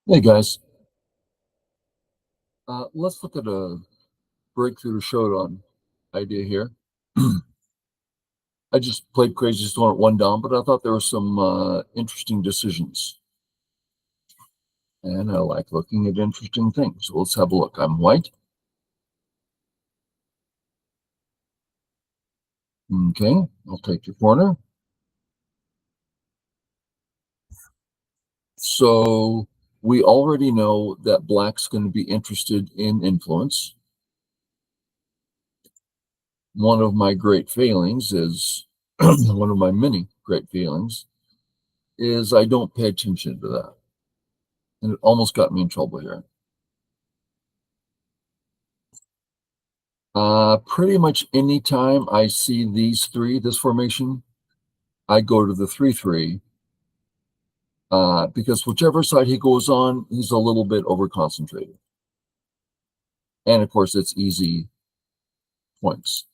Hey guys, let's look at a breakthrough shodan idea here. I just played Crazy Stone at one down, but I thought there were some interesting decisions, and I like looking at interesting things. So let's have a look. I'm white. Okay, I'll take your corner. So we already know that black's going to be interested in influence. One of my great failings is one of my many great failings is I don't pay attention to that, and it almost got me in trouble here. Pretty much anytime I see these three, this formation, I go to the 3-3, because whichever side he goes on, he's a little bit over concentrated. And of course, it's easy points.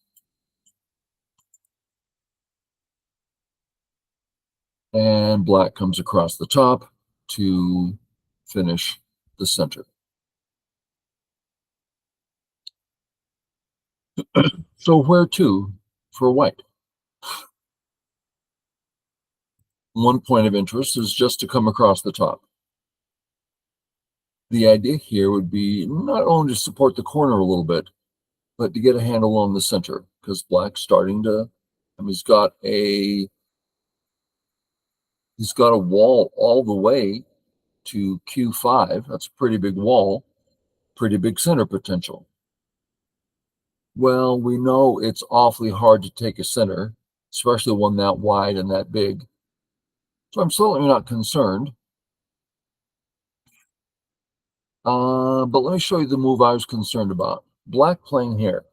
And black comes across the top to finish the center. So where to for white? One point of interest is just to come across the top. The idea here would be not only to support the corner a little bit, but to get a handle on the center, because black's starting to, I mean, he's got a wall all the way to Q5. That's a pretty big wall, pretty big center potential. Well, we know it's awfully hard to take a center, especially one that wide and that big. So I'm certainly not concerned. But let me show you the move I was concerned about. Black playing here.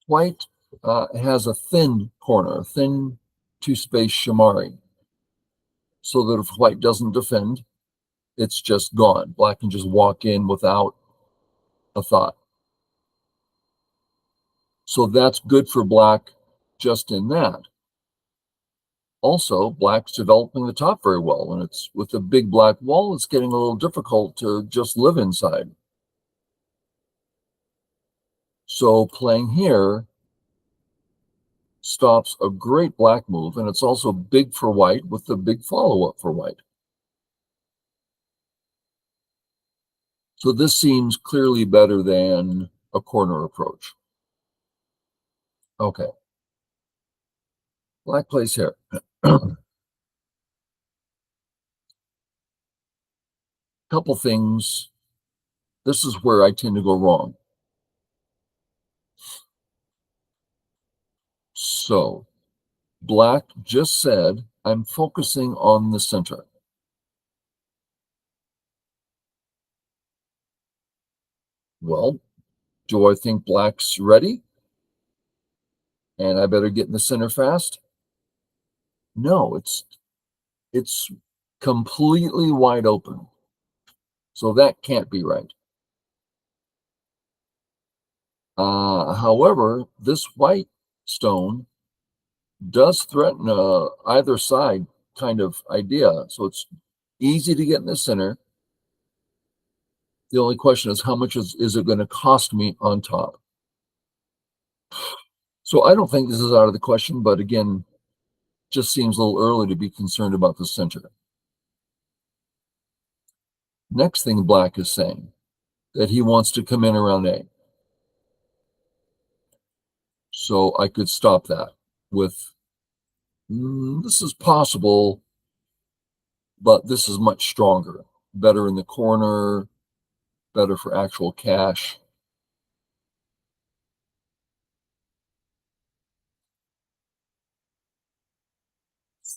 White has a thin corner, a thin two-space shamari, so that if white doesn't defend, it's just gone. Black can just walk in without a thought. So that's good for black just in that. Also, black's developing the top very well, and it's with a big black wall, it's getting a little difficult to just live inside. So playing here stops a great black move, and it's also big for white with the big follow-up for white. So this seems clearly better than a corner approach. Okay. Black plays here. Couple things. This is where I tend to go wrong. So black just said, I'm focusing on the center. Well, do I think black's ready? And I better get in the center fast? No, it's completely wide open. So that can't be right. However, this white stone does threaten either side kind of idea. So it's easy to get in the center. The only question is how much is it going to cost me on top? So I don't think this is out of the question, but again, just seems a little early to be concerned about the center. Next thing black is saying, that he wants to come in around A. So I could stop that with, this is possible, but this is much stronger. Better in the corner, better for actual cash.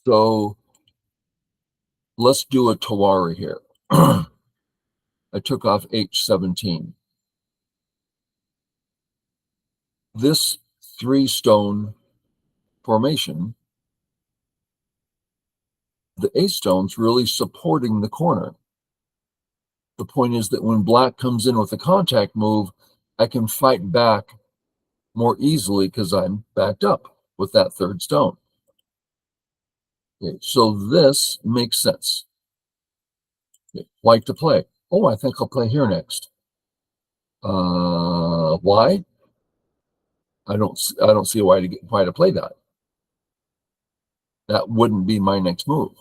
So let's do a Tawari here. I took off H17. This 3-stone formation, the A stone's really supporting the corner. The point is that when black comes in with a contact move, I can fight back more easily because I'm backed up with that 3rd stone. Okay, so this makes sense. White to play. Oh, I think I'll play here next. Why? I don't see why to play that. That wouldn't be my next move.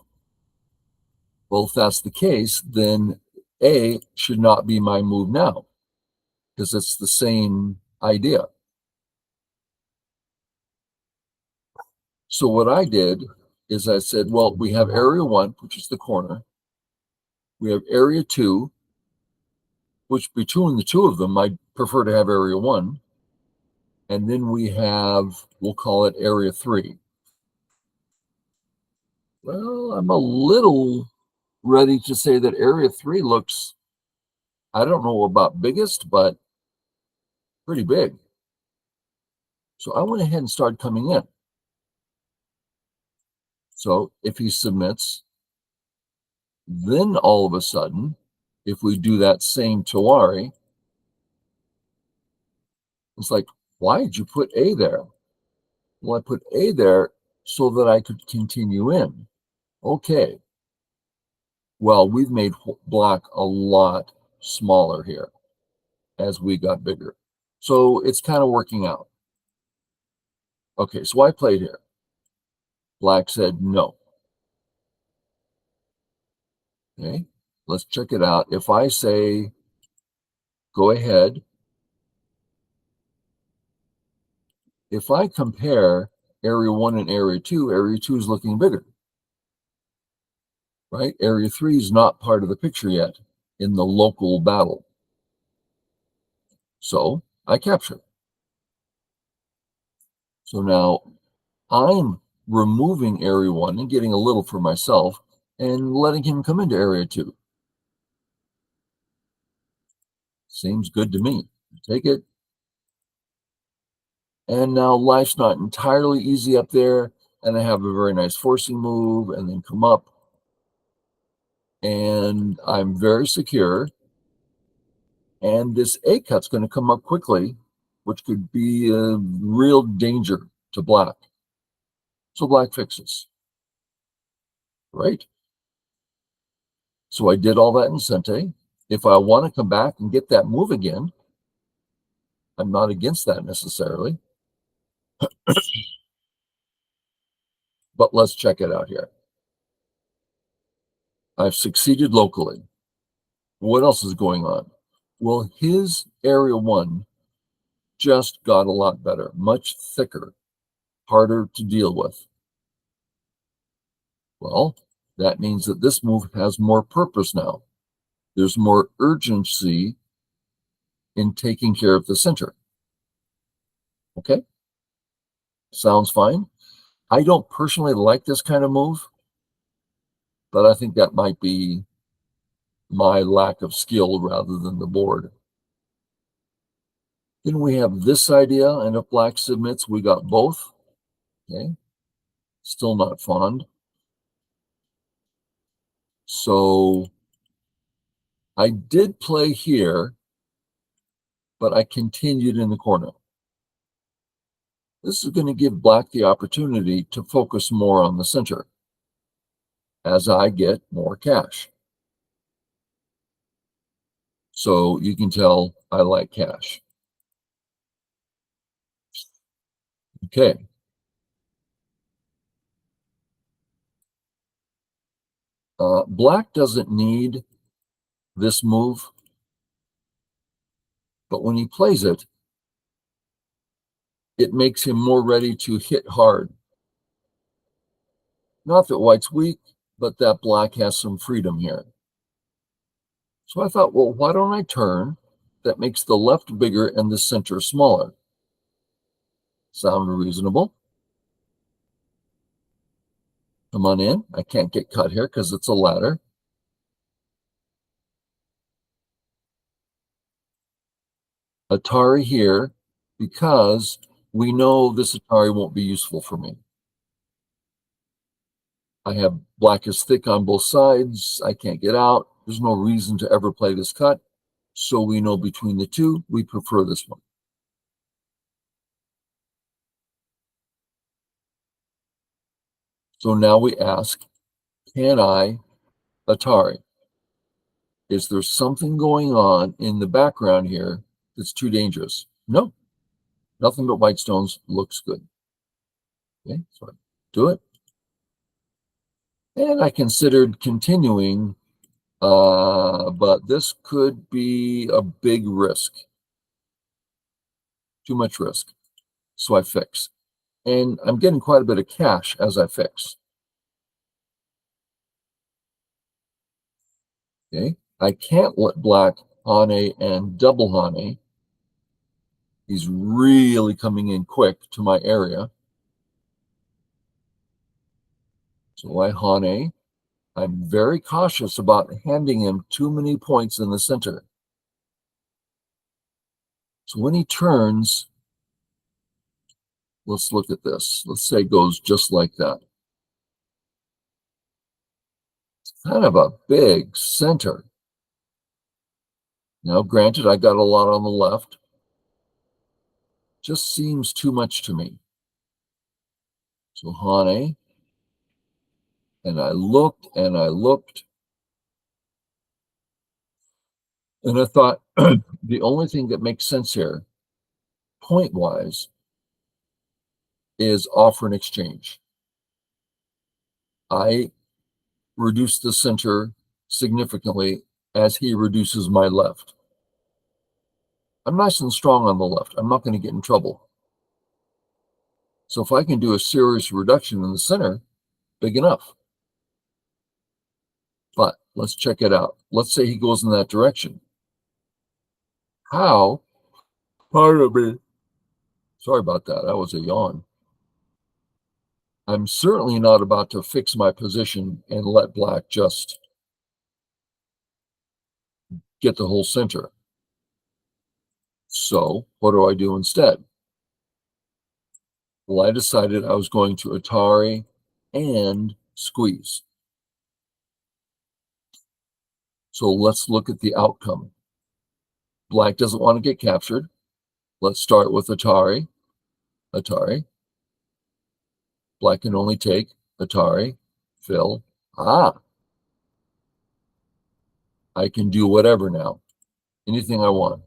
Well, if that's the case, then A should not be my move now because it's the same idea. So what I did is I said, well, we have area 1, which is the corner. We have area 2, which between the two of them, I prefer to have area 1. And then we have, we'll call it area 3. Well, I'm a little ready to say that area 3 looks, I don't know about biggest, but pretty big. So I went ahead and started coming in. So if he submits, then all of a sudden, if we do that same Tawari, it's like, why did you put A there? Well, I put A there so that I could continue in. Okay. Well, we've made black a lot smaller here as we got bigger. So it's kind of working out. Okay, so I played here. Black said no. Okay, let's check it out. If I say, go ahead, if I compare area 1 and area 2 is looking bigger, right? Area 3 is not part of the picture yet in the local battle. So I capture. So now I'm removing area 1 and getting a little for myself and letting him come into area 2. Seems good to me. Take it. And now life's not entirely easy up there. And I have a very nice forcing move and then come up. And I'm very secure. And this A cut's going to come up quickly, which could be a real danger to black. So black fixes. Right? So I did all that in Sente. If I want to come back and get that move again, I'm not against that necessarily. But let's check it out here. I've succeeded locally. What else is going on? Well, his area 1 just got a lot better, much thicker, harder to deal with. Well, that means that this move has more purpose now. There's more urgency in taking care of the center. Okay? Sounds fine. I don't personally like this kind of move, but I think that might be my lack of skill rather than the board. Then we have this idea, and if black submits, we got both. Okay? Still not fond. So I did play here, but I continued in the corner. This is going to give black the opportunity to focus more on the center as I get more cash. So you can tell I like cash. Okay. Black doesn't need this move, but when he plays it, it makes him more ready to hit hard. Not that white's weak, but that black has some freedom here. So I thought, well, why don't I turn? That makes the left bigger and the center smaller. Sound reasonable? Come on in. I can't get cut here because it's a ladder. Atari here because we know this Atari won't be useful for me. I have black is thick on both sides. I can't get out. There's no reason to ever play this cut. So we know between the two, we prefer this one. So now we ask, can I Atari? Is there something going on in the background here that's too dangerous? No, nothing but white stones looks good. Okay, so I do it. And I considered continuing, but this could be a big risk, too much risk. So I fix. And I'm getting quite a bit of cash as I fix. Okay, I can't let black Hane and double Hane. He's really coming in quick to my area. So I Hane. I'm very cautious about handing him too many points in the center. So when he turns, let's look at this. Let's say it goes just like that. It's kind of a big center. Now, granted, I got a lot on the left. Just seems too much to me. So Hane, and I looked and I looked, and I thought the only thing that makes sense here, point-wise, is offer and exchange. I reduce the center significantly as he reduces my left. I'm nice and strong on the left. I'm not going to get in trouble. So if I can do a serious reduction in the center, big enough. But let's check it out. Let's say he goes in that direction. How? Pardon me. Sorry about that. That was a yawn. I'm certainly not about to fix my position and let black just get the whole center. So what do I do instead? Well, I decided I was going to Atari and squeeze. So let's look at the outcome. Black doesn't want to get captured. Let's start with Atari. Atari. Black can only take Atari, fill. Ah, I can do whatever now. Anything I want.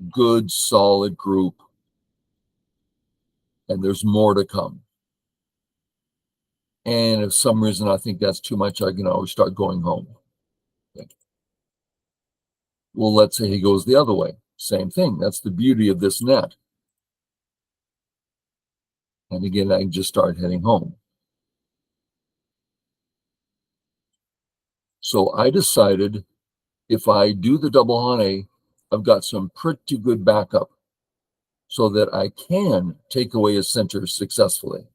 Good, solid group. And there's more to come. And if some reason I think that's too much, I can always start going home. Okay. Well, let's say he goes the other way. Same thing. That's the beauty of this net. And again, I can just start heading home. So I decided if I do the double Hane, I've got some pretty good backup so that I can take away his center successfully.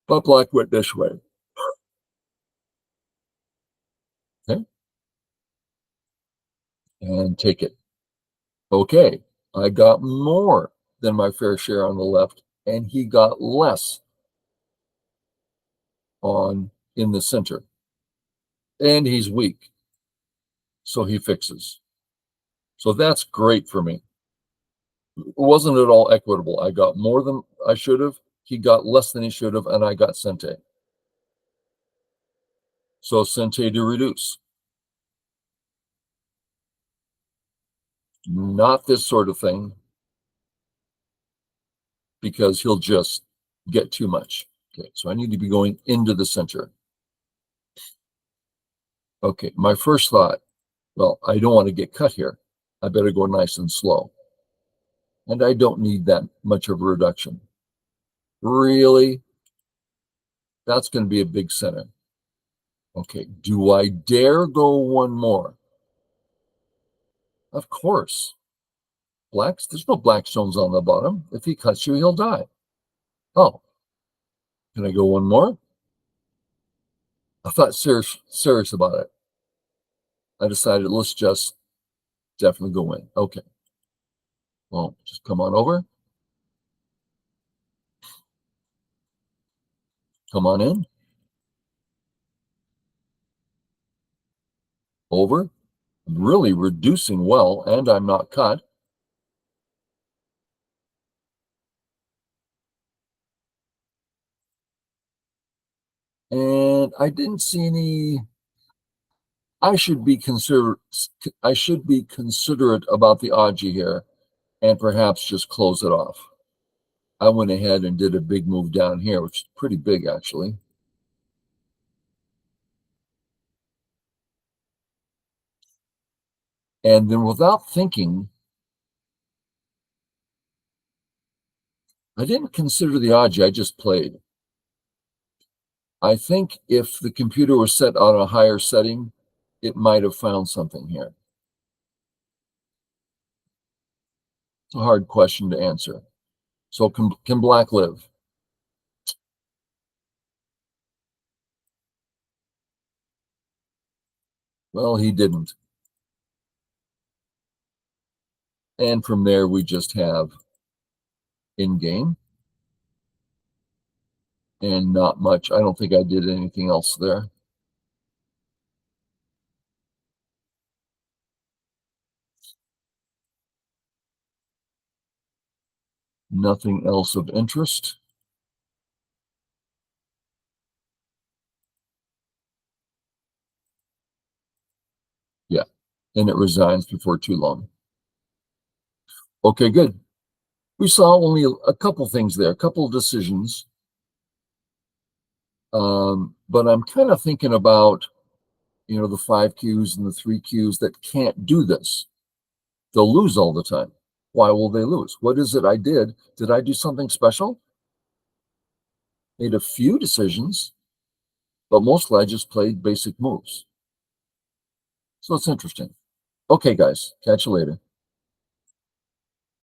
But black went this way. Okay. And take it. Okay. I got more than my fair share on the left, and he got less on in the center. And he's weak. So he fixes. So that's great for me. Wasn't at all equitable. I got more than I should have. He got less than he should have, and I got Sente. So Sente to reduce. Not this sort of thing, because he'll just get too much. Okay, so I need to be going into the center. Okay, my first thought, well, I don't want to get cut here. I better go nice and slow. And I don't need that much of a reduction. Really? That's going to be a big center. Okay, do I dare go one more? Of course. Blacks, there's no black stones on the bottom. If he cuts you, he'll die. Oh, can I go one more? I thought serious about it. I decided let's just definitely go in. Okay. Well, just come on over. Come on in. Over. I'm really reducing well, and I'm not cut. And I didn't see any. I should be consider I should be considerate about the Aji here and perhaps just close it off. I went ahead and did a big move down here, which is pretty big actually. And then without thinking, I didn't consider the Aji, I just played. I think if the computer was set on a higher setting, it might have found something here. It's a hard question to answer. So can black live? Well, he didn't. And from there, we just have in-game and not much. I don't think I did anything else there. Nothing else of interest. Yeah, and it resigns before too long. Okay, good. We saw only a couple things there, a couple of decisions. But I'm kind of thinking about, the 5Qs and the 3Qs that can't do this. They'll lose all the time. Why will they lose? What is it I did? Did I do something special? Made a few decisions, but mostly I just played basic moves. So it's interesting. Okay, guys, catch you later.